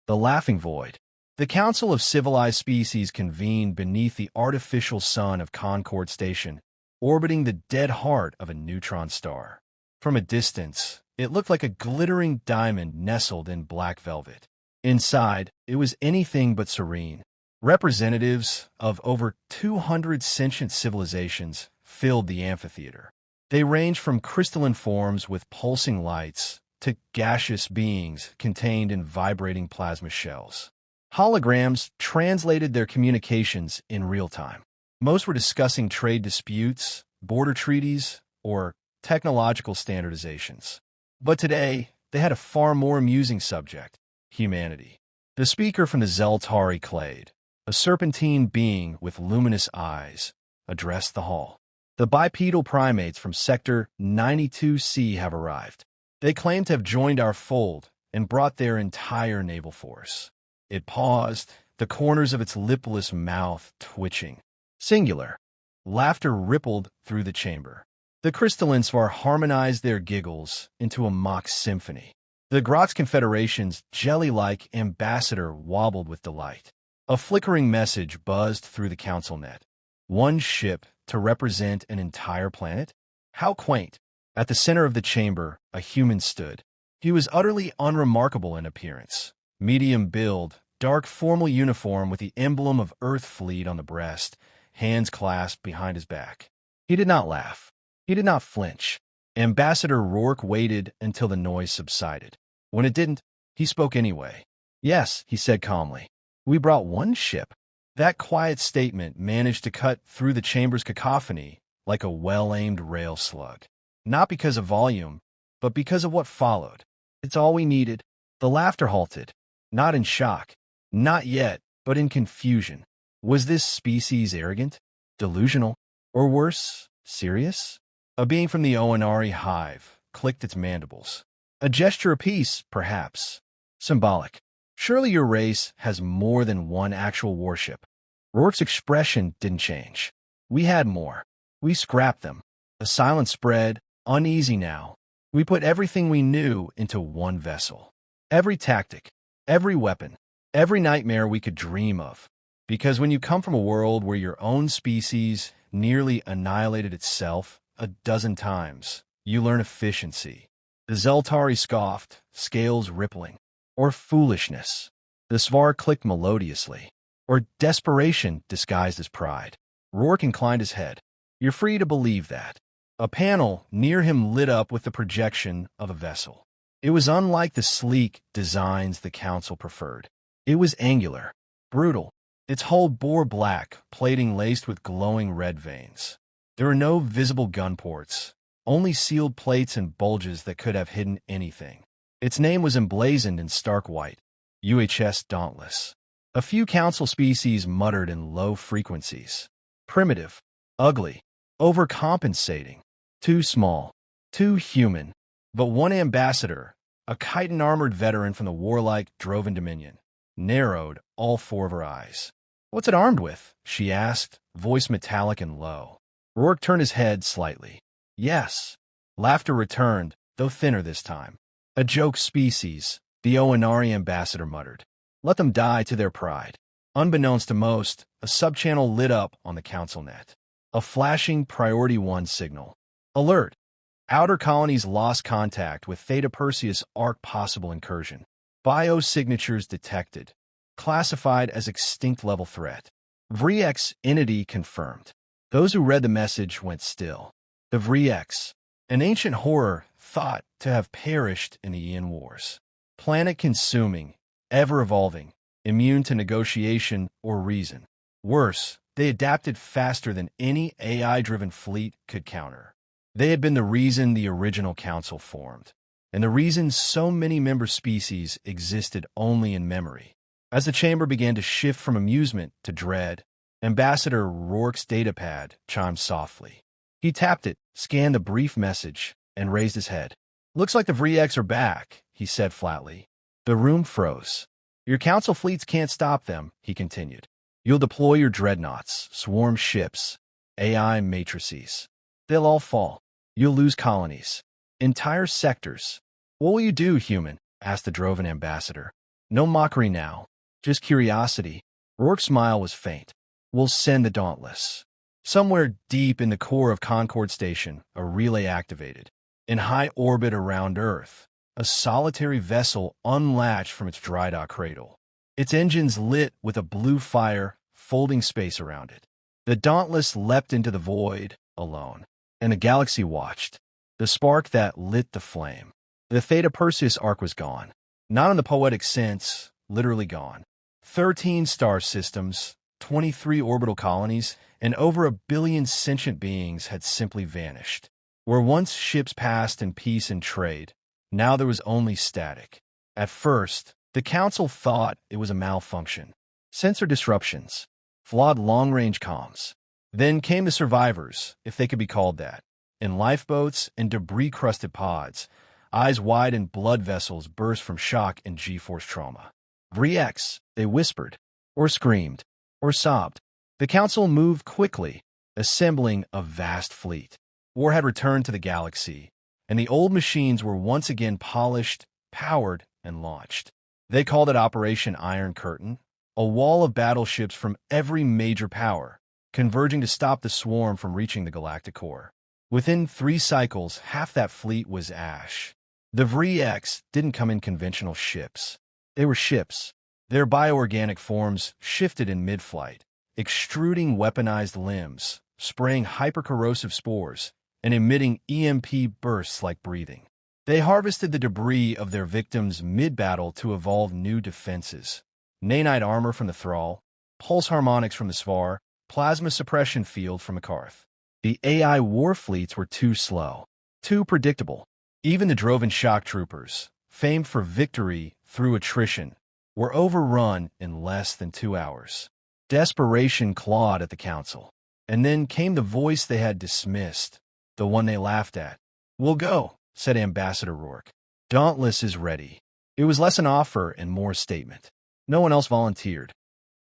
The Laughing Void. The Council of Civilized Species convened beneath the artificial sun of Concord Station, orbiting the dead heart of a neutron star. From a distance, it looked like a glittering diamond nestled in black velvet. Inside, it was anything but serene. Representatives of over 200 sentient civilizations filled the amphitheater. They ranged from crystalline forms with pulsing lights to gaseous beings contained in vibrating plasma shells. Holograms translated their communications in real time. Most were discussing trade disputes, border treaties, or technological standardizations. But today, they had a far more amusing subject: humanity. The speaker from the Zeltari clade, a serpentine being with luminous eyes, addressed the hall. The bipedal primates from Sector 92C have arrived. They claim to have joined our fold and brought their entire naval force. It paused, the corners of its lipless mouth twitching. Singular. Laughter rippled through the chamber. The crystalline Svar harmonized their giggles into a mock symphony. The Grotz Confederation's jelly-like ambassador wobbled with delight. A flickering message buzzed through the council net. One ship to represent an entire planet? How quaint. At the center of the chamber, a human stood. He was utterly unremarkable in appearance. Medium build, dark formal uniform with the emblem of Earth Fleet on the breast, hands clasped behind his back. He did not laugh. He did not flinch. Ambassador Rourke waited until the noise subsided. When it didn't, he spoke anyway. "Yes," he said calmly. "We brought one ship." That quiet statement managed to cut through the chamber's cacophony like a well-aimed rail slug. Not because of volume, but because of what followed. "It's all we needed." The laughter halted. Not in shock. Not yet, but in confusion. Was this species arrogant? Delusional? Or worse, serious? A being from the Onari hive clicked its mandibles. A gesture of peace, perhaps. Symbolic. "Surely your race has more than one actual warship." Rourke's expression didn't change. "We had more. We scrapped them." The silence spread, uneasy now. "We put everything we knew into one vessel. Every tactic, every weapon, every nightmare we could dream of. Because when you come from a world where your own species nearly annihilated itself a dozen times, you learn efficiency." The Zeltari scoffed, scales rippling. Or foolishness. The Svar clicked melodiously. Or desperation disguised as pride. Rourke inclined his head. "You're free to believe that." A panel near him lit up with the projection of a vessel. It was unlike the sleek designs the council preferred. It was angular, brutal, its hull bore black, plating laced with glowing red veins. There were no visible gun ports, only sealed plates and bulges that could have hidden anything. Its name was emblazoned in stark white, UHS Dauntless. A few council species muttered in low frequencies. Primitive, ugly, overcompensating, too small, too human. But one ambassador, a chitin-armored veteran from the warlike Drovan Dominion, narrowed all four of her eyes. "What's it armed with?" she asked, voice metallic and low. Rourke turned his head slightly. "Yes." Laughter returned, though thinner this time. "A joke species," the Onari ambassador muttered. "Let them die to their pride." Unbeknownst to most, a subchannel lit up on the council net. A flashing Priority 1 signal. "Alert! Outer colonies lost contact with Theta Perseus Arc possible incursion. Biosignatures detected. Classified as extinct level threat. Vriex entity confirmed." Those who read the message went still. The Vriex, an ancient horror thought to have perished in the Aeon Wars. Planet-consuming, ever-evolving, immune to negotiation or reason. Worse, they adapted faster than any AI-driven fleet could counter. They had been the reason the original council formed, and the reason so many member species existed only in memory. As the chamber began to shift from amusement to dread, Ambassador Rourke's datapad chimed softly. He tapped it, scanned the brief message, and raised his head. "Looks like the Vriex are back," he said flatly. The room froze. "Your council fleets can't stop them," he continued. "You'll deploy your dreadnoughts, swarm ships, AI matrices. They'll all fall. You'll lose colonies. Entire sectors. What will you do, human?" asked the Drovan ambassador. No mockery now, just curiosity. Rourke's smile was faint. We'll send the Dauntless. Somewhere deep in the core of Concord Station, a relay activated. In high orbit around Earth, a solitary vessel unlatched from its dry dock cradle. Its engines lit with a blue fire, folding space around it. The Dauntless leapt into the void, alone, and the galaxy watched. The spark that lit the flame. The Theta Perseus arc was gone. Not in the poetic sense, literally gone. 13 star systems, 23 orbital colonies, and over 1 billion sentient beings had simply vanished. Where once ships passed in peace and trade, now there was only static. At first, the Council thought it was a malfunction. Sensor disruptions, flawed long-range comms. Then came the survivors, if they could be called that. In lifeboats and debris-crusted pods, eyes wide and blood vessels burst from shock and G-force trauma. "Vriex," they whispered, or screamed, or sobbed. The Council moved quickly, assembling a vast fleet. War had returned to the galaxy, and the old machines were once again polished, powered, and launched. They called it Operation Iron Curtain, a wall of battleships from every major power, converging to stop the swarm from reaching the galactic core. Within 3 cycles, half that fleet was ash. The Vriex didn't come in conventional ships. They were ships. Their bioorganic forms shifted in mid-flight, extruding weaponized limbs, spraying hypercorrosive spores, and emitting EMP bursts like breathing. They harvested the debris of their victims mid-battle to evolve new defenses. Nanite armor from the Thrall, pulse harmonics from the Svar, plasma suppression field from Akarth. The AI war fleets were too slow, too predictable. Even the Drovan shock troopers, famed for victory through attrition, were overrun in less than 2 hours. Desperation clawed at the Council. And then came the voice they had dismissed, the one they laughed at. "We'll go," said Ambassador Rourke. "Dauntless is ready." It was less an offer and more a statement. No one else volunteered.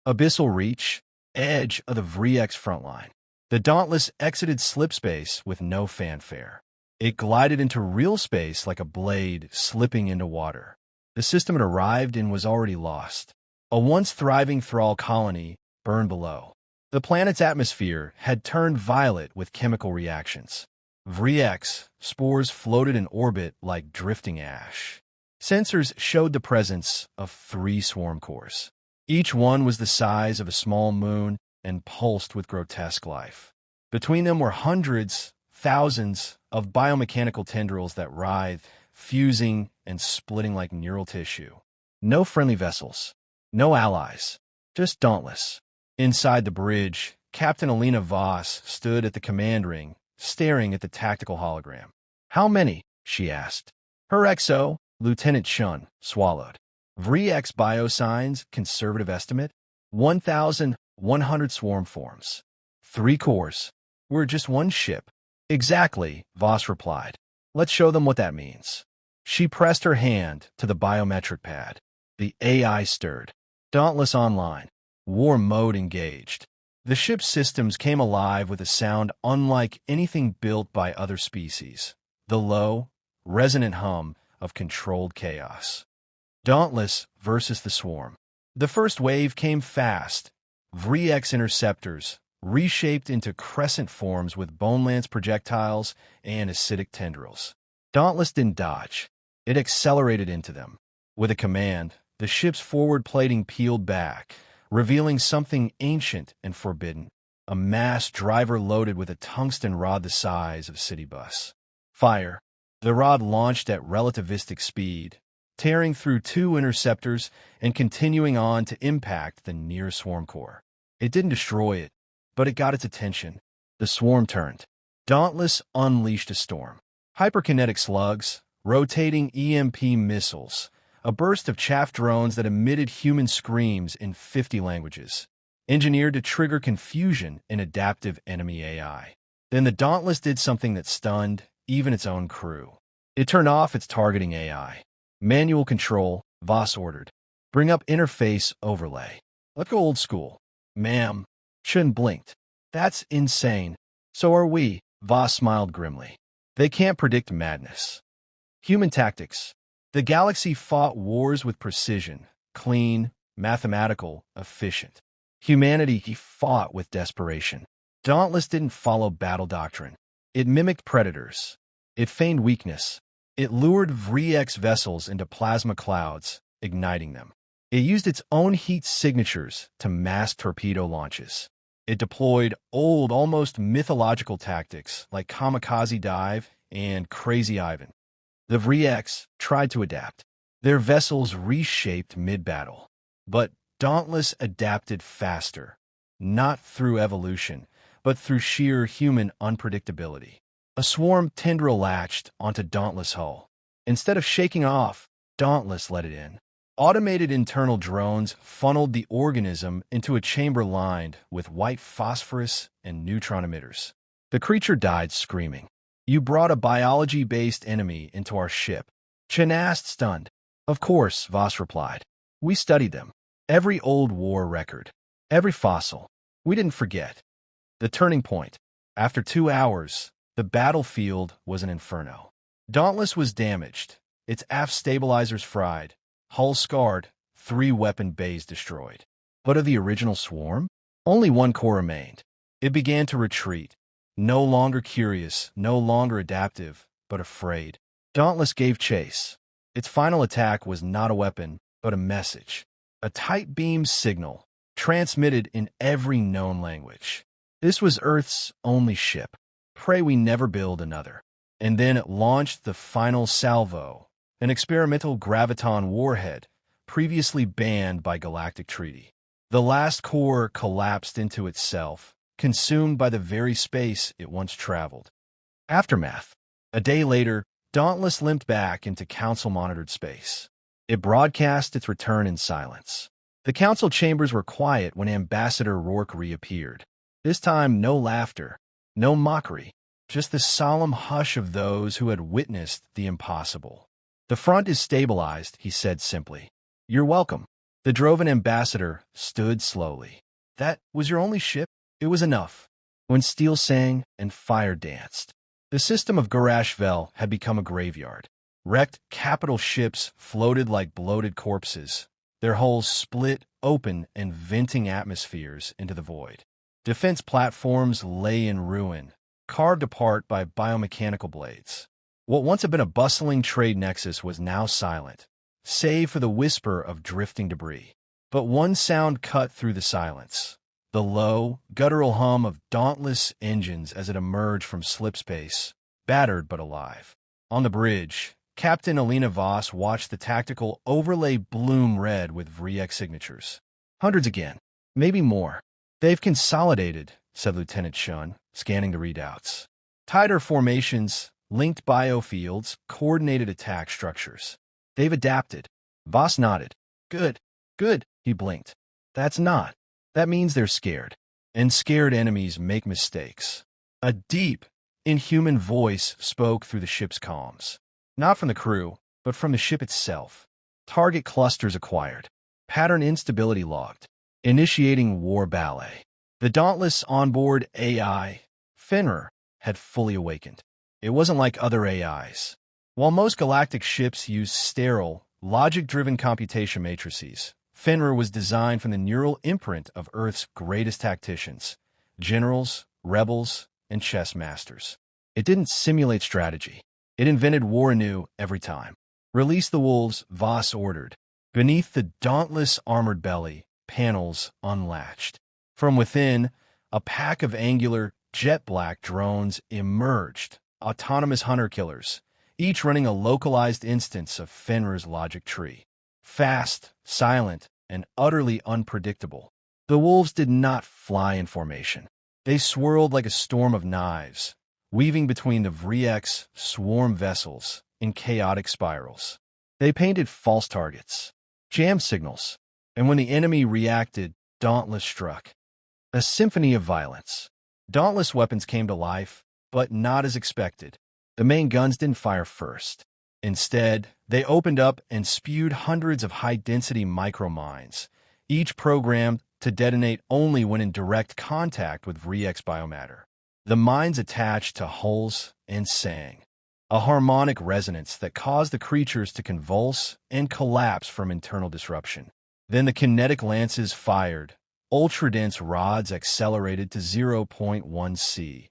Abyssal reach, edge of the Vriex frontline. The Dauntless exited slipspace with no fanfare. It glided into real space like a blade slipping into water. The system it arrived in was already lost. A once thriving Thrall colony burned below. The planet's atmosphere had turned violet with chemical reactions. Vriex spores floated in orbit like drifting ash. Sensors showed the presence of 3 swarm cores. Each one was the size of a small moon and pulsed with grotesque life. Between them were hundreds, thousands of biomechanical tendrils that writhed, fusing and splitting like neural tissue. No friendly vessels, no allies, just Dauntless. Inside the bridge, Captain Alina Voss stood at the command ring, staring at the tactical hologram. "How many?" she asked. Her XO, Lieutenant Shun, swallowed. Vriex biosigns, conservative estimate, 1,100 swarm forms. 3 cores. We're just one ship. "Exactly," Voss replied. "Let's show them what that means." She pressed her hand to the biometric pad. The AI stirred. Dauntless online. War mode engaged. The ship's systems came alive with a sound unlike anything built by other species. The low, resonant hum of controlled chaos. Dauntless versus the swarm. The first wave came fast. Vriex interceptors, reshaped into crescent forms with bone lance projectiles and acidic tendrils. Dauntless didn't dodge. It accelerated into them. With a command, the ship's forward plating peeled back, revealing something ancient and forbidden. A mass driver loaded with a tungsten rod the size of a city bus. Fire. The rod launched at relativistic speed, tearing through 2 interceptors and continuing on to impact the near swarm core. It didn't destroy it, but it got its attention. The swarm turned. Dauntless unleashed a storm. Hyperkinetic slugs, rotating EMP missiles, a burst of chaff drones that emitted human screams in 50 languages, engineered to trigger confusion in adaptive enemy AI. Then the Dauntless did something that stunned even its own crew. It turned off its targeting AI. "Manual control," Voss ordered. "Bring up interface overlay." "Let's go old school." "Ma'am." Shun blinked. "That's insane." "So are we," Voss smiled grimly. "They can't predict madness." Human tactics. The galaxy fought wars with precision, clean, mathematical, efficient. Humanity he fought with desperation. Dauntless didn't follow battle doctrine. It mimicked predators. It feigned weakness. It lured Vrix vessels into plasma clouds, igniting them. It used its own heat signatures to mask torpedo launches. It deployed old, almost mythological tactics like kamikaze dive and Crazy Ivan. The Vrix tried to adapt. Their vessels reshaped mid-battle. But Dauntless adapted faster, not through evolution, but through sheer human unpredictability. A swarm tendril latched onto Dauntless' hull. Instead of shaking off, Dauntless let it in. Automated internal drones funneled the organism into a chamber lined with white phosphorus and neutron emitters. The creature died screaming. "You brought a biology-based enemy into our ship." Chen asked, stunned. "Of course," Voss replied. "We studied them. Every old war record. Every fossil. We didn't forget." The turning point. After 2 hours, the battlefield was an inferno. Dauntless was damaged, its aft stabilizers fried, hull scarred, 3 weapon bays destroyed. But of the original swarm, only 1 core remained. It began to retreat, no longer curious, no longer adaptive, but afraid. Dauntless gave chase. Its final attack was not a weapon, but a message. A tight beam signal, transmitted in every known language. This was Earth's only ship. Pray we never build another. And then it launched the final salvo, an experimental graviton warhead, previously banned by galactic treaty. The last core collapsed into itself, consumed by the very space it once traveled. Aftermath. A day later, Dauntless limped back into Council-monitored space. It broadcast its return in silence. The Council chambers were quiet when Ambassador Rourke reappeared. This time, no laughter, no mockery, just the solemn hush of those who had witnessed the impossible. "The front is stabilized," he said simply. "You're welcome." The Drovan ambassador stood slowly. "That was your only ship?" It was enough. When steel sang and fire danced. The system of Garashvel had become a graveyard. Wrecked capital ships floated like bloated corpses, their hulls split open and venting atmospheres into the void. Defense platforms lay in ruin, carved apart by biomechanical blades. What once had been a bustling trade nexus was now silent, save for the whisper of drifting debris. But one sound cut through the silence. The low, guttural hum of Dauntless engines as it emerged from slipspace, battered but alive. On the bridge, Captain Alina Voss watched the tactical overlay bloom red with Vrix signatures. "Hundreds again. Maybe more." "They've consolidated," said Lieutenant Shun, scanning the readouts. "Tighter formations, linked biofields, coordinated attack structures. They've adapted." Voss nodded. "Good, good," he blinked. "That's not. That means they're scared. And scared enemies make mistakes." A deep, inhuman voice spoke through the ship's comms. Not from the crew, but from the ship itself. Target clusters acquired. Pattern instability logged. Initiating war ballet. The Dauntless onboard AI, Fenrir, had fully awakened. It wasn't like other AIs. While most galactic ships use sterile, logic-driven computation matrices, Fenrir was designed from the neural imprint of Earth's greatest tacticians, generals, rebels, and chess masters. It didn't simulate strategy. It invented war anew every time. "Release the wolves," Voss ordered. Beneath the Dauntless armored belly, panels unlatched. From within, a pack of angular, jet-black drones emerged, autonomous hunter-killers, each running a localized instance of Fenrir's logic tree. Fast, silent, and utterly unpredictable. The wolves did not fly in formation. They swirled like a storm of knives, weaving between the Vrix swarm vessels in chaotic spirals. They painted false targets, jam signals, and when the enemy reacted, Dauntless struck. A symphony of violence. Dauntless weapons came to life, but not as expected. The main guns didn't fire first. Instead, they opened up and spewed hundreds of high-density micromines, each programmed to detonate only when in direct contact with Vrix biomatter. The mines attached to hulls and sang, a harmonic resonance that caused the creatures to convulse and collapse from internal disruption. Then the kinetic lances fired. Ultra-dense rods accelerated to 0.1 c,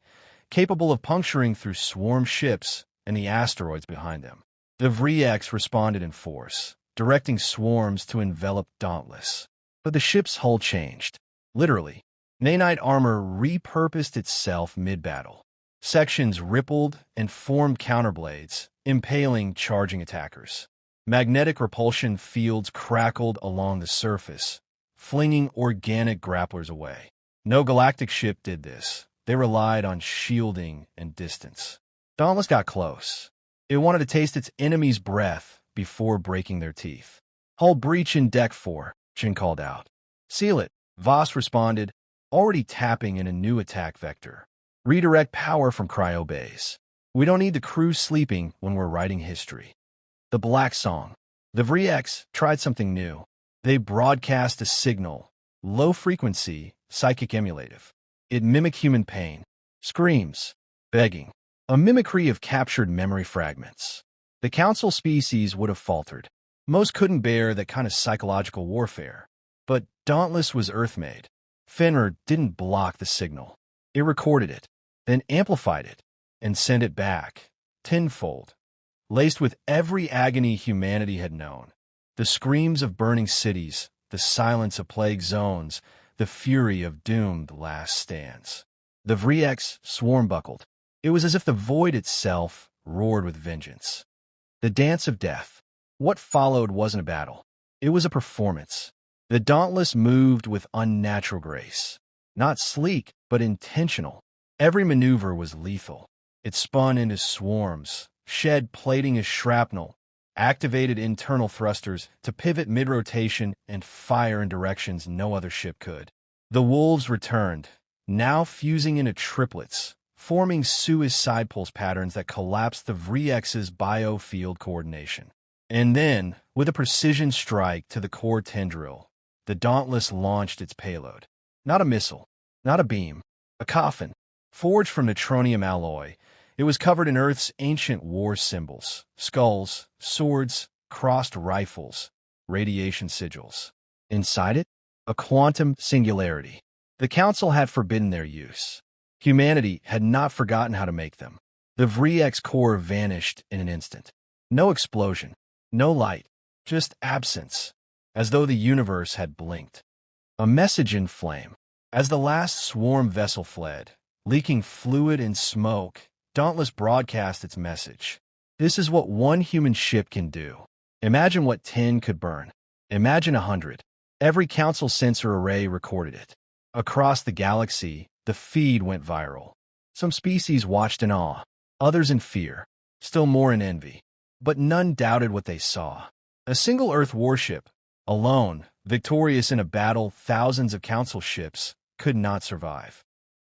capable of puncturing through swarm ships and the asteroids behind them. The Vriex responded in force, directing swarms to envelop Dauntless. But the ship's hull changed. Literally. Nanite armor repurposed itself mid-battle. Sections rippled and formed counterblades, impaling charging attackers. Magnetic repulsion fields crackled along the surface, flinging organic grapplers away. No galactic ship did this. They relied on shielding and distance. Dauntless got close. It wanted to taste its enemy's breath before breaking their teeth. "Hull breach in Deck 4, Jin called out. "Seal it," Voss responded, already tapping in a new attack vector. "Redirect power from cryo bays. We don't need the crew sleeping when we're writing history." The Black Song. The Vriex tried something new. They broadcast a signal, low frequency, psychic emulative. It mimicked human pain, screams, begging, a mimicry of captured memory fragments. The Council species would have faltered. Most couldn't bear that kind of psychological warfare. But Dauntless was Earth-made. Fenrir didn't block the signal. It recorded it, then amplified it, and sent it back, tenfold, laced with every agony humanity had known. The screams of burning cities, the silence of plague zones, the fury of doomed last stands. The Vriex swarm buckled. It was as if the void itself roared with vengeance. The dance of death. What followed wasn't a battle. It was a performance. The Dauntless moved with unnatural grace. Not sleek, but intentional. Every maneuver was lethal. It spun into swarms, shed plating as shrapnel, activated internal thrusters to pivot mid-rotation and fire in directions no other ship could. The Wolves returned, now fusing into triplets, forming suicide pulse patterns that collapsed the Vriex's biofield coordination. And then, with a precision strike to the core tendril, the Dauntless launched its payload. Not a missile, not a beam, a coffin. Forged from neutronium alloy, it was covered in Earth's ancient war symbols, skulls, swords, crossed rifles, radiation sigils. Inside it, a quantum singularity. The Council had forbidden their use. Humanity had not forgotten how to make them. The Vriex core vanished in an instant. No explosion, no light, just absence, as though the universe had blinked. A message in flame. As the last swarm vessel fled, leaking fluid and smoke, Dauntless broadcast its message. This is what one human ship can do. Imagine what 10 could burn. Imagine 100. Every Council sensor array recorded it. Across the galaxy, the feed went viral. Some species watched in awe, others in fear, still more in envy. But none doubted what they saw. A single Earth warship, alone, victorious in a battle thousands of Council ships, could not survive.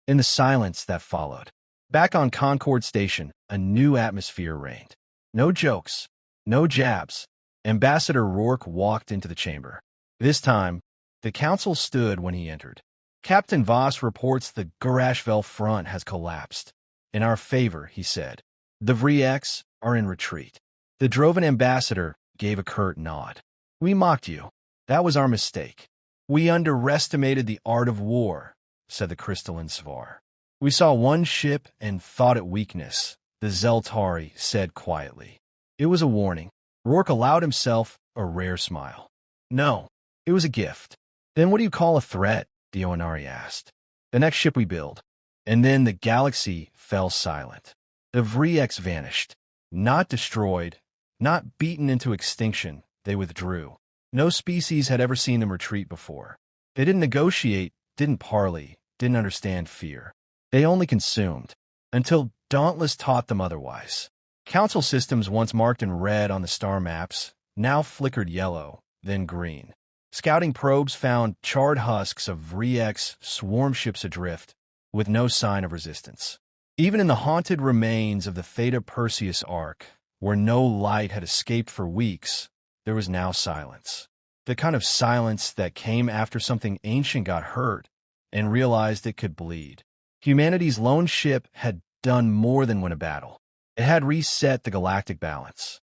In the silence that followed, back on Concord Station, a new atmosphere reigned. No jokes, no jabs. Ambassador Rourke walked into the chamber. This time, the Council stood when he entered. "Captain Voss reports the Garashvel front has collapsed. In our favor," he said. "The Vriex are in retreat." The Drovan ambassador gave a curt nod. "We mocked you. That was our mistake. We underestimated the art of war," said the crystalline Svar. "We saw one ship and thought it weakness," the Zeltari said quietly. It was a warning. Rourke allowed himself a rare smile. "No, it was a gift." "Then what do you call a threat?" the Onari asked. "The next ship we build." And then the galaxy fell silent. The Vriex vanished. Not destroyed, not beaten into extinction, they withdrew. No species had ever seen them retreat before. They didn't negotiate, didn't parley, didn't understand fear. They only consumed, until Dauntless taught them otherwise. Council systems once marked in red on the star maps, now flickered yellow, then green. Scouting probes found charred husks of Vriex swarm ships adrift, with no sign of resistance. Even in the haunted remains of the Theta Perseus Ark, where no light had escaped for weeks, there was now silence. The kind of silence that came after something ancient got hurt and realized it could bleed. Humanity's lone ship had done more than win a battle. It had reset the galactic balance.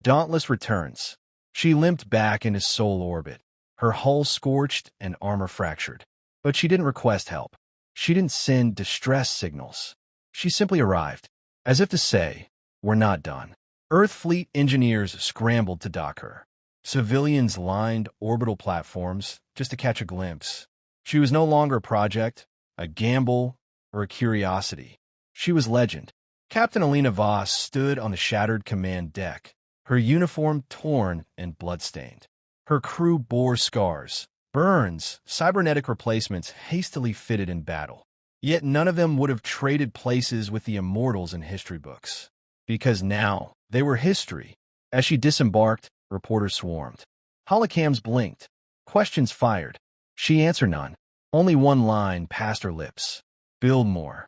Dauntless returns. She limped back into Sol orbit, her hull scorched and armor fractured. But she didn't request help. She didn't send distress signals. She simply arrived, as if to say, "We're not done." Earth fleet engineers scrambled to dock her. Civilians lined orbital platforms just to catch a glimpse. She was no longer a project, a gamble, or a curiosity. She was legend. Captain Alina Voss stood on the shattered command deck, her uniform torn and bloodstained. Her crew bore scars, burns, cybernetic replacements hastily fitted in battle. Yet none of them would have traded places with the immortals in history books. Because now, they were history. As she disembarked, reporters swarmed. Holocams blinked. Questions fired. She answered none. Only one line passed her lips. "Build more."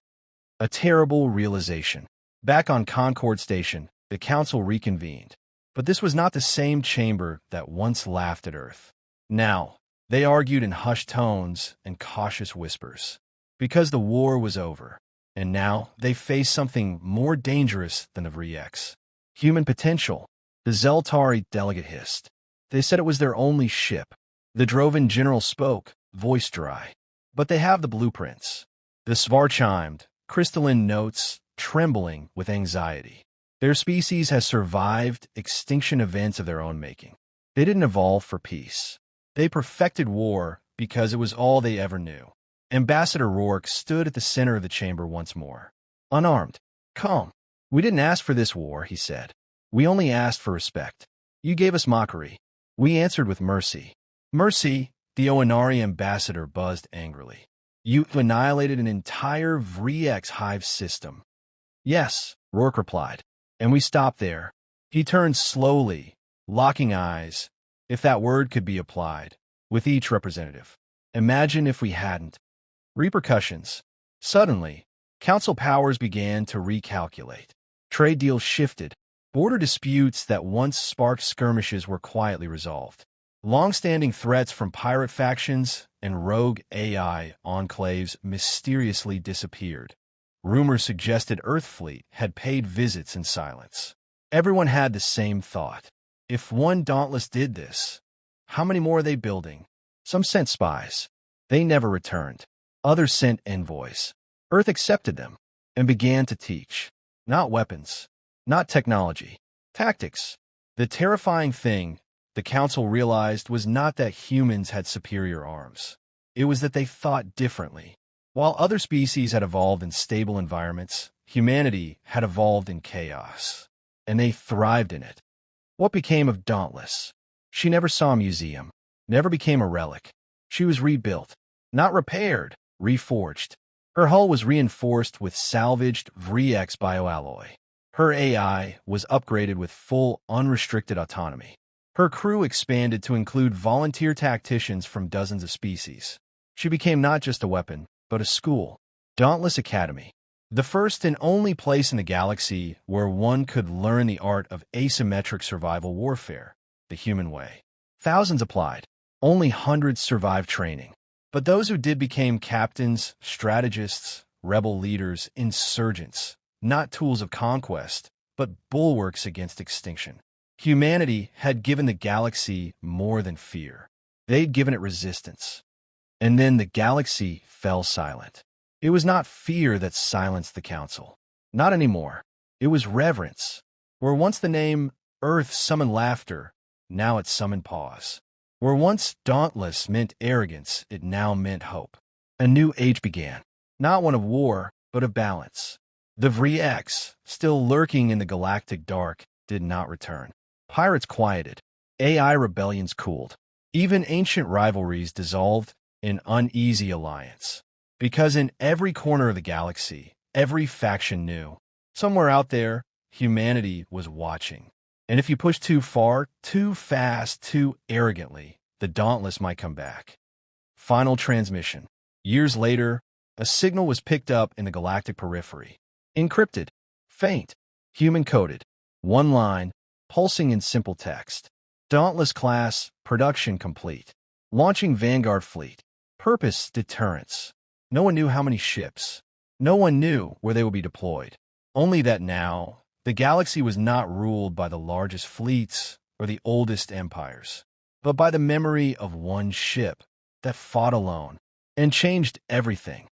A terrible realization. Back on Concord Station, the council reconvened. But this was not the same chamber that once laughed at Earth. Now, they argued in hushed tones and cautious whispers. Because the war was over. And now, they faced something more dangerous than the VRIEX. Human potential. The Zeltari delegate hissed. They said it was their only ship. The Drovan general spoke, voice dry. But they have the blueprints. The Svar chimed, crystalline notes, trembling with anxiety. Their species has survived extinction events of their own making. They didn't evolve for peace. They perfected war because it was all they ever knew. Ambassador Rourke stood at the center of the chamber once more. Unarmed. Calm. "We didn't ask for this war," he said. "We only asked for respect. You gave us mockery. We answered with mercy." "Mercy," the Oanari ambassador buzzed angrily. "You annihilated an entire VRIEX hive system." "Yes," Rourke replied. "And we stopped there." He turned slowly, locking eyes, if that word could be applied, with each representative. "Imagine if we hadn't." Repercussions. Suddenly, council powers began to recalculate. Trade deals shifted. Border disputes that once sparked skirmishes were quietly resolved. Long-standing threats from pirate factions and rogue AI enclaves mysteriously disappeared. Rumors suggested Earthfleet had paid visits in silence. Everyone had the same thought. If one Dauntless did this, how many more are they building? Some sent spies. They never returned. Others sent envoys. Earth accepted them and began to teach. Not weapons, not technology, tactics. The terrifying thing, the Council realized, was not that humans had superior arms. It was that they thought differently. While other species had evolved in stable environments, humanity had evolved in chaos, and they thrived in it. What became of Dauntless? She never saw a museum, never became a relic. She was rebuilt, not repaired, reforged. Her hull was reinforced with salvaged VRIEX bioalloy. Her AI was upgraded with full, unrestricted autonomy. Her crew expanded to include volunteer tacticians from dozens of species. She became not just a weapon, but a school. Dauntless Academy. The first and only place in the galaxy where one could learn the art of asymmetric survival warfare, the human way. Thousands applied. Only hundreds survived training. But those who did became captains, strategists, rebel leaders, insurgents, not tools of conquest, but bulwarks against extinction. Humanity had given the galaxy more than fear. They'd given it resistance. And then the galaxy fell silent. It was not fear that silenced the Council. Not anymore. It was reverence. Where once the name Earth summoned laughter, now it summoned pause. Where once Dauntless meant arrogance, it now meant hope. A new age began. Not one of war, but of balance. The VRIEX, still lurking in the galactic dark, did not return. Pirates quieted. AI rebellions cooled. Even ancient rivalries dissolved in uneasy alliance. Because in every corner of the galaxy, every faction knew. Somewhere out there, humanity was watching. And if you pushed too far, too fast, too arrogantly, the Dauntless might come back. Final transmission. Years later, a signal was picked up in the galactic periphery. Encrypted, faint, human-coded. One line, pulsing in simple text. Dauntless class, production complete. Launching Vanguard fleet. Purpose, deterrence. No one knew how many ships. No one knew where they would be deployed. Only that now, the galaxy was not ruled by the largest fleets or the oldest empires. but by the memory of one ship that fought alone and changed everything.